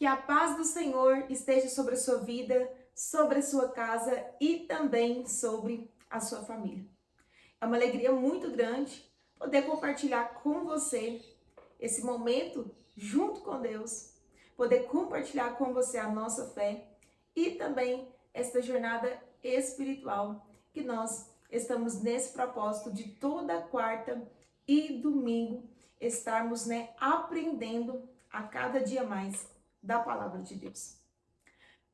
Que a paz do Senhor esteja sobre a sua vida, sobre a sua casa e também sobre a sua família. É uma alegria muito grande poder compartilhar com você esse momento junto com Deus, poder compartilhar com você a nossa fé e também esta jornada espiritual que nós estamos nesse propósito de toda quarta e domingo estarmos, aprendendo a cada dia mais da palavra de Deus.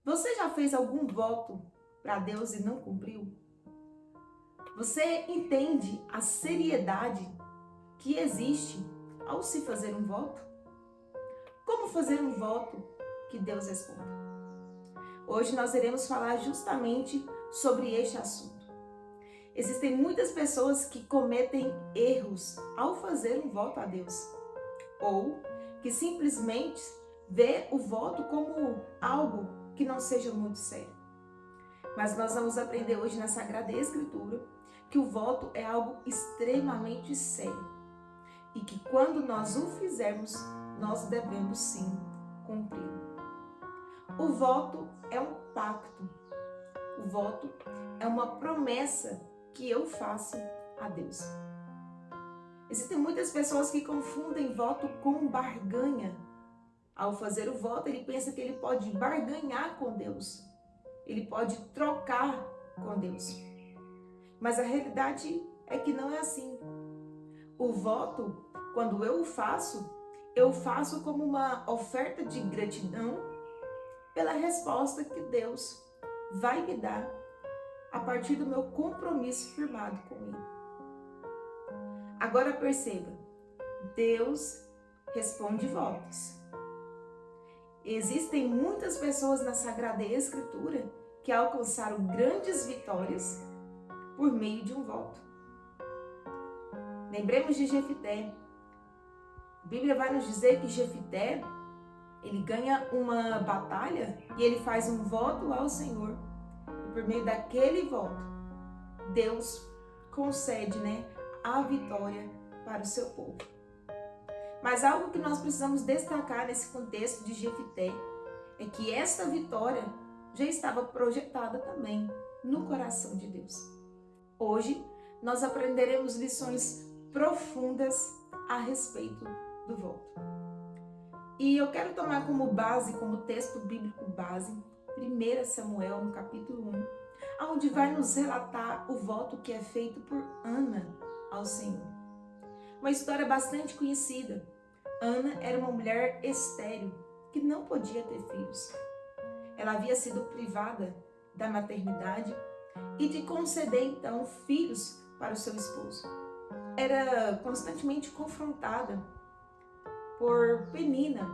Você já fez algum voto para Deus e não cumpriu? Você entende a seriedade que existe ao se fazer um voto? Como fazer um voto que Deus responda? Hoje nós iremos falar justamente sobre este assunto. Existem muitas pessoas que cometem erros ao fazer um voto a Deus, ou que simplesmente vê o voto como algo que não seja muito sério. Mas nós vamos aprender hoje na Sagrada Escritura que o voto é algo extremamente sério e que quando nós o fizermos, nós devemos sim cumpri-lo. O voto é um pacto. O voto é uma promessa que eu faço a Deus. Existem muitas pessoas que confundem voto com barganha. Ao fazer o voto, ele pensa que ele pode barganhar com Deus. Ele pode trocar com Deus. Mas a realidade é que não é assim. O voto, quando eu faço como uma oferta de gratidão pela resposta que Deus vai me dar a partir do meu compromisso firmado com Ele. Agora perceba, Deus responde votos. Existem muitas pessoas na Sagrada Escritura que alcançaram grandes vitórias por meio de um voto. Lembremos de Jefité. A Bíblia vai nos dizer que Jefité, ele ganha uma batalha e ele faz um voto ao Senhor. E por meio daquele voto, Deus concede, a vitória para o seu povo. Mas algo que nós precisamos destacar nesse contexto de Jefité é que esta vitória já estava projetada também no coração de Deus. Hoje, nós aprenderemos lições profundas a respeito do voto. E eu quero tomar como base, como texto bíblico base, 1 Samuel, no capítulo 1, onde vai nos relatar o voto que é feito por Ana ao Senhor. Uma história bastante conhecida. Ana era uma mulher estéril, que não podia ter filhos. Ela havia sido privada da maternidade e de conceder, então, filhos para o seu esposo. Era constantemente confrontada por Penina,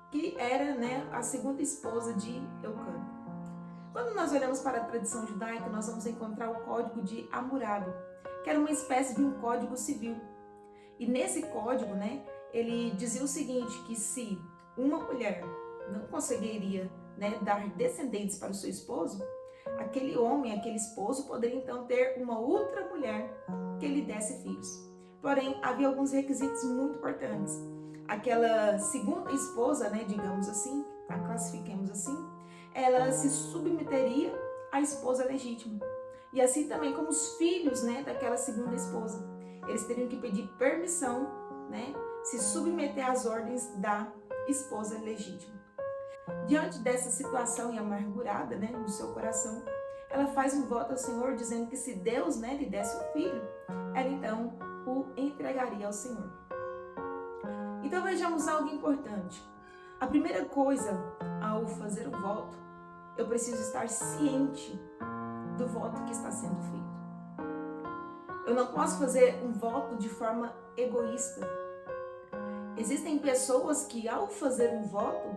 que era, a segunda esposa de Eucana. Quando nós olhamos para a tradição judaica, nós vamos encontrar o Código de Hammurabi, que era uma espécie de um código civil. E nesse código, ele dizia o seguinte, que se uma mulher não conseguiria, dar descendentes para o seu esposo, aquele homem, aquele esposo, poderia então ter uma outra mulher que lhe desse filhos. Porém, havia alguns requisitos muito importantes. Aquela segunda esposa, digamos assim, a classifiquemos assim, ela se submeteria à esposa legítima. E assim também como os filhos, daquela segunda esposa. Eles teriam que pedir permissão, se submeter às ordens da esposa legítima. Diante dessa situação amargurada, no seu coração, ela faz um voto ao Senhor dizendo que se Deus, lhe desse o filho, ela então o entregaria ao Senhor. Então vejamos algo importante. A primeira coisa ao fazer o voto, eu preciso estar ciente do voto que está sendo feito. Eu não posso fazer um voto de forma egoísta. Existem pessoas que, ao fazer um voto,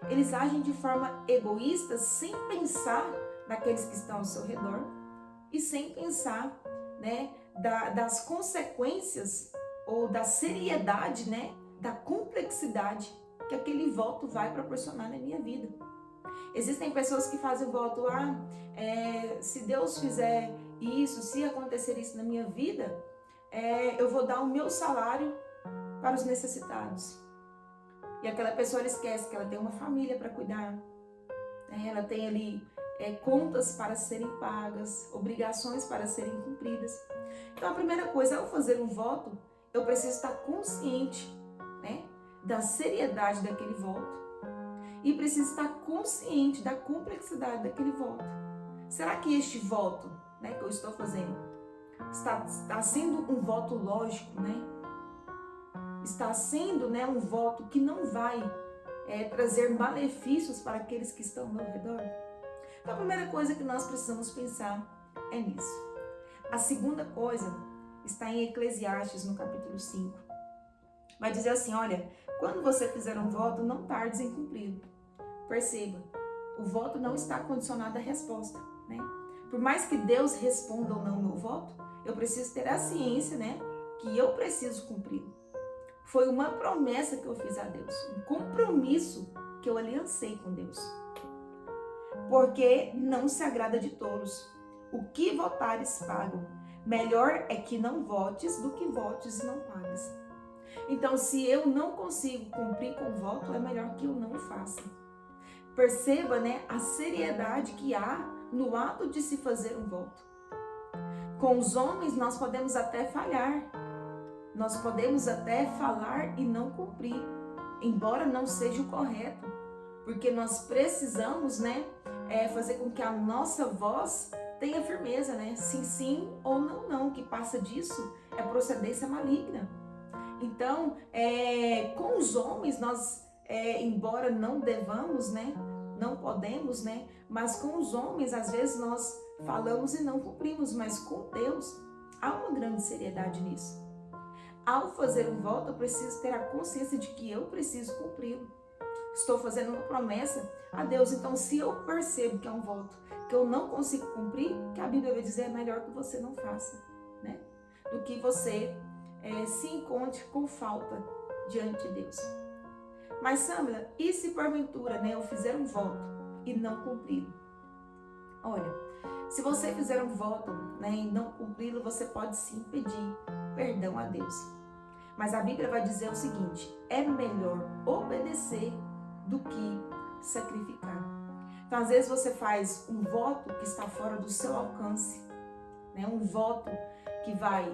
eles agem de forma egoísta, sem pensar naqueles que estão ao seu redor e sem pensar, das consequências ou da seriedade, da complexidade que aquele voto vai proporcionar na minha vida. Existem pessoas que fazem o voto, se Deus fizer isso, se acontecer isso na minha vida, eu vou dar o meu salário para os necessitados. E aquela pessoa ela esquece que ela tem uma família para cuidar, né? Ela tem ali contas para serem pagas, obrigações para serem cumpridas. Então a primeira coisa, ao fazer um voto, eu preciso estar consciente, né, da seriedade daquele voto e preciso estar consciente da complexidade daquele voto. Será que este voto, né, que eu estou fazendo está sendo um voto lógico, né? Está sendo, né, um voto que não vai trazer malefícios para aqueles que estão ao meu redor? Então a primeira coisa que nós precisamos pensar é nisso. A segunda coisa está em Eclesiastes, no capítulo 5. Vai dizer assim, olha, quando você fizer um voto, não tardes em cumpri-lo. Perceba, o voto não está condicionado à resposta, né? Por mais que Deus responda ou não o meu voto, eu preciso ter a ciência, né, que eu preciso cumpri-lo. Foi uma promessa que eu fiz a Deus, um compromisso que eu aliancei com Deus. Porque não se agrada de tolos. O que votares pagam. Melhor é que não votes do que votes e não pagues. Então, se eu não consigo cumprir com o voto, é melhor que eu não faça. Perceba, né, a seriedade que há no ato de se fazer um voto. Com os homens, nós podemos até falhar. Nós podemos até falar e não cumprir, embora não seja o correto. Porque nós precisamos, né, fazer com que a nossa voz tenha firmeza, né? Sim, sim ou não, não. O que passa disso é procedência maligna. Então, com os homens, nós, embora não devamos, né? Não podemos, né? Mas com os homens, às vezes, nós falamos e não cumprimos. Mas com Deus, há uma grande seriedade nisso. Ao fazer um voto, eu preciso ter a consciência de que eu preciso cumpri-lo. Estou fazendo uma promessa a Deus. Então, se eu percebo que é um voto que eu não consigo cumprir, que a Bíblia vai dizer é melhor que você não faça, né? Do que você se encontre com falta diante de Deus. Mas, Samila, e se porventura, né, eu fizer um voto e não cumpri-lo? Olha, se você fizer um voto, né, e não cumpri-lo, você pode sim pedir perdão a Deus. Mas a Bíblia vai dizer o seguinte: é melhor obedecer do que sacrificar. Então, às vezes você faz um voto que está fora do seu alcance, né? Um voto que vai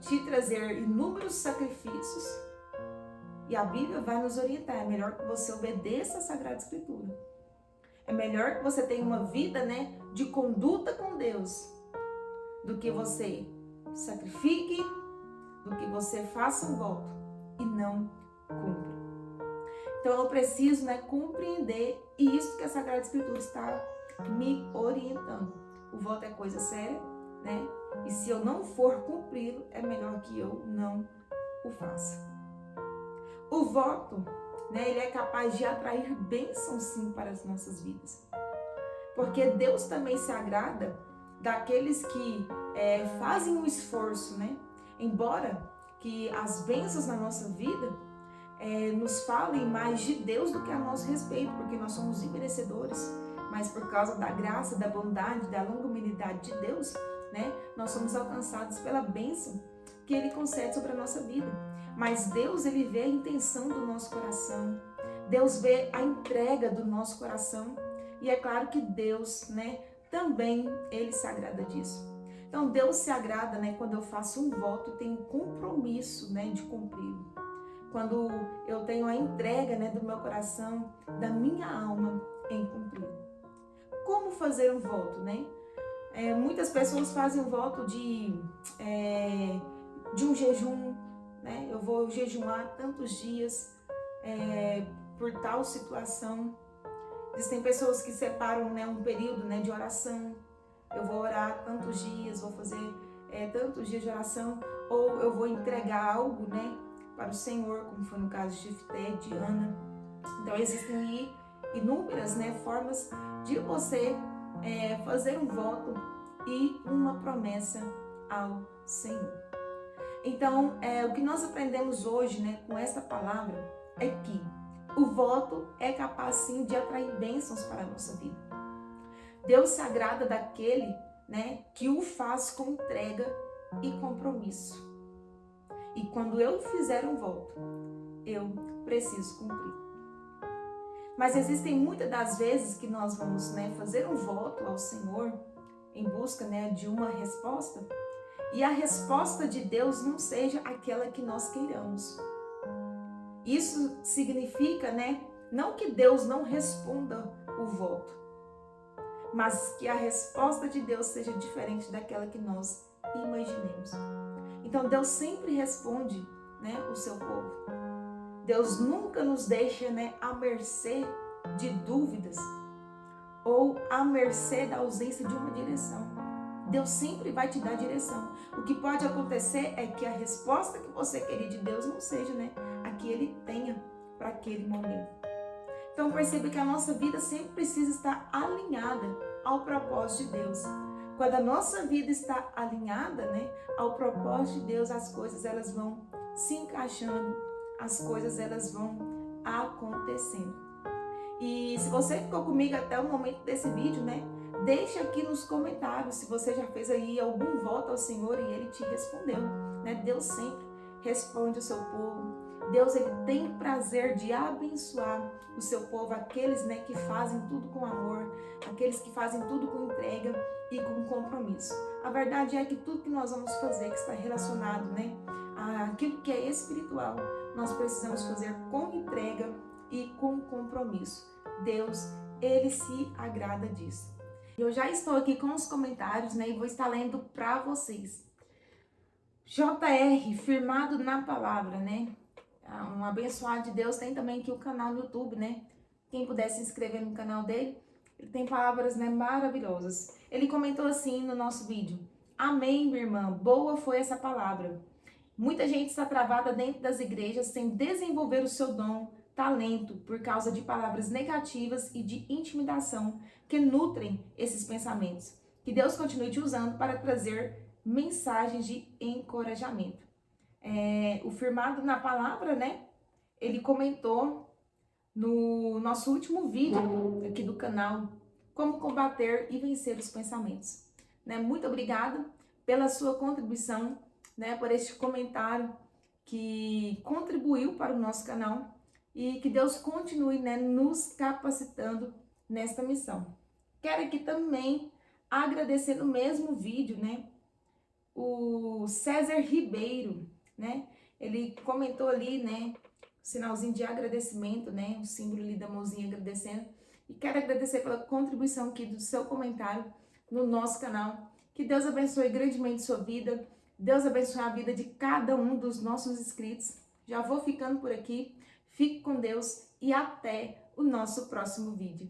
te trazer inúmeros sacrifícios, e a Bíblia vai nos orientar. É melhor que você obedeça a Sagrada Escritura. É melhor que você tenha uma vida, né, de conduta com Deus, do que você sacrifique, do que você faça um voto e não cumpra. Então eu preciso, né, compreender isso que a Sagrada Escritura está me orientando. O voto é coisa séria, né? E se eu não for cumpri-lo, é melhor que eu não o faça. O voto, né, ele é capaz de atrair bênçãos sim para as nossas vidas. Porque Deus também se agrada daqueles que fazem um esforço, né? Embora que as bênçãos na nossa vida nos falem mais de Deus do que a nosso respeito, porque nós somos imerecedores, mas por causa da graça, da bondade, da longanimidade de Deus, né, nós somos alcançados pela bênção que Ele concede sobre a nossa vida. Mas Deus, Ele vê a intenção do nosso coração, Deus vê a entrega do nosso coração, e é claro que Deus, né, também Ele se agrada disso. Então Deus se agrada, né, quando eu faço um voto, tenho um compromisso, né, de cumpri-lo. Quando eu tenho a entrega, né, do meu coração, da minha alma em cumpri-lo. Como fazer um voto, né? Muitas pessoas fazem um voto de um jejum, né? Eu vou jejuar tantos dias por tal situação. Existem pessoas que separam, né, um período, né, de oração. Eu vou orar tantos dias, vou fazer tantos dias de oração, ou eu vou entregar algo, né, para o Senhor, como foi no caso de Jefté, de Ana. Então existem inúmeras, né, formas de você fazer um voto e uma promessa ao Senhor. Então, o que nós aprendemos hoje, né, com esta palavra é que o voto é capaz sim de atrair bênçãos para a nossa vida. Deus se agrada daquele, né, que o faz com entrega e compromisso. E quando eu fizer um voto, eu preciso cumprir. Mas existem muitas das vezes que nós vamos, fazer um voto ao Senhor em busca, de uma resposta, e a resposta de Deus não seja aquela que nós queiramos. Isso significa, não que Deus não responda o voto, mas que a resposta de Deus seja diferente daquela que nós imaginemos. Então Deus sempre responde, o seu povo. Deus nunca nos deixa, à mercê de dúvidas ou à mercê da ausência de uma direção. Deus sempre vai te dar direção. O que pode acontecer é que a resposta que você queria de Deus não seja, a que Ele tenha para aquele momento. Então perceba que a nossa vida sempre precisa estar alinhada ao propósito de Deus. Quando a nossa vida está alinhada, ao propósito de Deus, as coisas elas vão se encaixando, as coisas elas vão acontecendo. E se você ficou comigo até o momento desse vídeo, deixa aqui nos comentários se você já fez aí algum voto ao Senhor e Ele te respondeu. Deus sempre responde o seu povo. Deus ele tem prazer de abençoar o seu povo, aqueles que fazem tudo com amor, aqueles que fazem tudo com entrega e com compromisso. A verdade é que tudo que nós vamos fazer que está relacionado àquilo que é espiritual, nós precisamos fazer com entrega e com compromisso. Deus, ele se agrada disso. Eu já estou aqui com os comentários, e vou estar lendo para vocês. JR, firmado na palavra, Um abençoado de Deus, tem também aqui o canal no YouTube, Quem puder se inscrever no canal dele, ele tem palavras, maravilhosas. Ele comentou assim no nosso vídeo: amém, minha irmã, boa foi essa palavra. Muita gente está travada dentro das igrejas sem desenvolver o seu dom, talento, por causa de palavras negativas e de intimidação que nutrem esses pensamentos. Que Deus continue te usando para trazer mensagens de encorajamento. O firmado na palavra, ele comentou no nosso último vídeo aqui do canal, como combater e vencer os pensamentos. Muito obrigada pela sua contribuição, por este comentário que contribuiu para o nosso canal e que Deus continue, nos capacitando nesta missão. Quero aqui também agradecer no mesmo vídeo, o César Ribeiro, ele comentou ali, sinalzinho de agradecimento, o símbolo ali da mãozinha agradecendo. E quero agradecer pela contribuição aqui do seu comentário no nosso canal. Que Deus abençoe grandemente sua vida. Deus abençoe a vida de cada um dos nossos inscritos. Já vou ficando por aqui. Fique com Deus e até o nosso próximo vídeo.